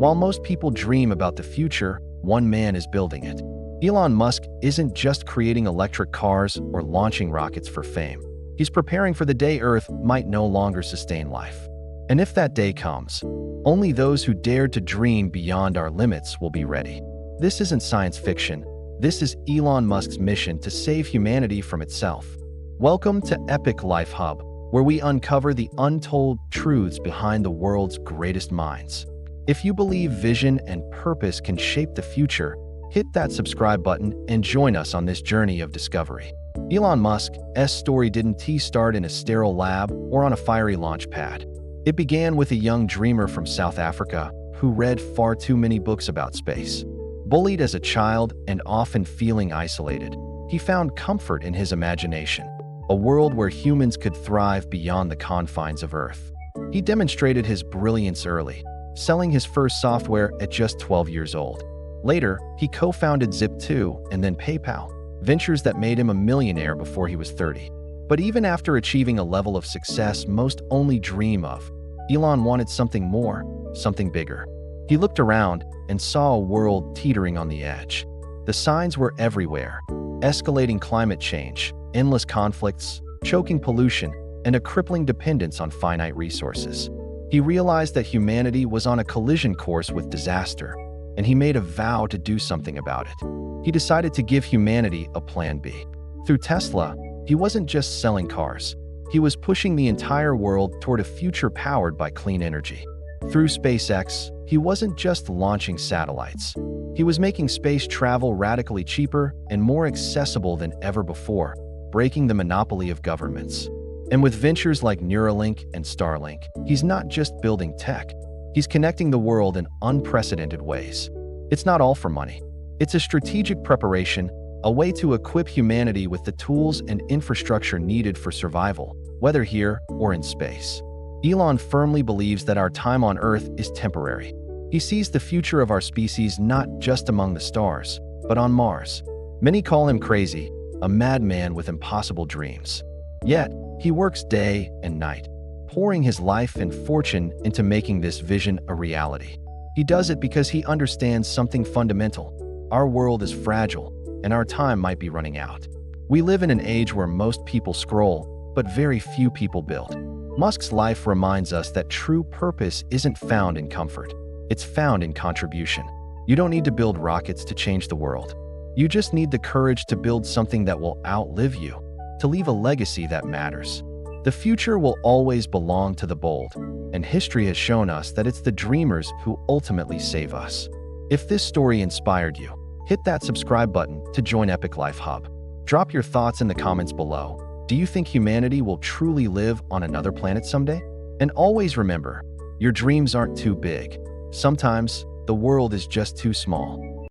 While most people dream about the future, one man is building it. Elon Musk isn't just creating electric cars or launching rockets for fame. He's preparing for the day Earth might no longer sustain life. And if that day comes, only those who dared to dream beyond our limits will be ready. This isn't science fiction. This is Elon Musk's mission to save humanity from itself. Welcome to Epic Life Hub, where we uncover the untold truths behind the world's greatest minds. If you believe vision and purpose can shape the future, hit that subscribe button and join us on this journey of discovery. Elon Musk's story didn't start in a sterile lab or on a fiery launch pad. It began with a young dreamer from South Africa who read far too many books about space. Bullied as a child and often feeling isolated, he found comfort in his imagination, a world where humans could thrive beyond the confines of Earth. He demonstrated his brilliance early, selling his first software at just 12 years old. Later, he co-founded Zip2 and then PayPal, ventures that made him a millionaire before he was 30. But even after achieving a level of success most only dream of, Elon wanted something more, something bigger. He looked around and saw a world teetering on the edge. The signs were everywhere: escalating climate change, endless conflicts, choking pollution, and a crippling dependence on finite resources. He realized that humanity was on a collision course with disaster, and he made a vow to do something about it. He decided to give humanity a plan B. Through Tesla, he wasn't just selling cars. He was pushing the entire world toward a future powered by clean energy. Through SpaceX, he wasn't just launching satellites. He was making space travel radically cheaper and more accessible than ever before, breaking the monopoly of governments. And with ventures like Neuralink and Starlink, he's not just building tech. He's connecting the world in unprecedented ways. It's not all for money. It's a strategic preparation, a way to equip humanity with the tools and infrastructure needed for survival, whether here or in space. Elon firmly believes that our time on Earth is temporary. He sees the future of our species not just among the stars, but on Mars. Many call him crazy, a madman with impossible dreams. Yet, he works day and night, pouring his life and fortune into making this vision a reality. He does it because he understands something fundamental. Our world is fragile, and our time might be running out. We live in an age where most people scroll, but very few people build. Musk's life reminds us that true purpose isn't found in comfort. It's found in contribution. You don't need to build rockets to change the world. You just need the courage to build something that will outlive you, to leave a legacy that matters. The future will always belong to the bold, and history has shown us that it's the dreamers who ultimately save us. If this story inspired you, hit that subscribe button to join Epic Life Hub. Drop your thoughts in the comments below. Do you think humanity will truly live on another planet someday? And always remember, your dreams aren't too big. Sometimes, the world is just too small.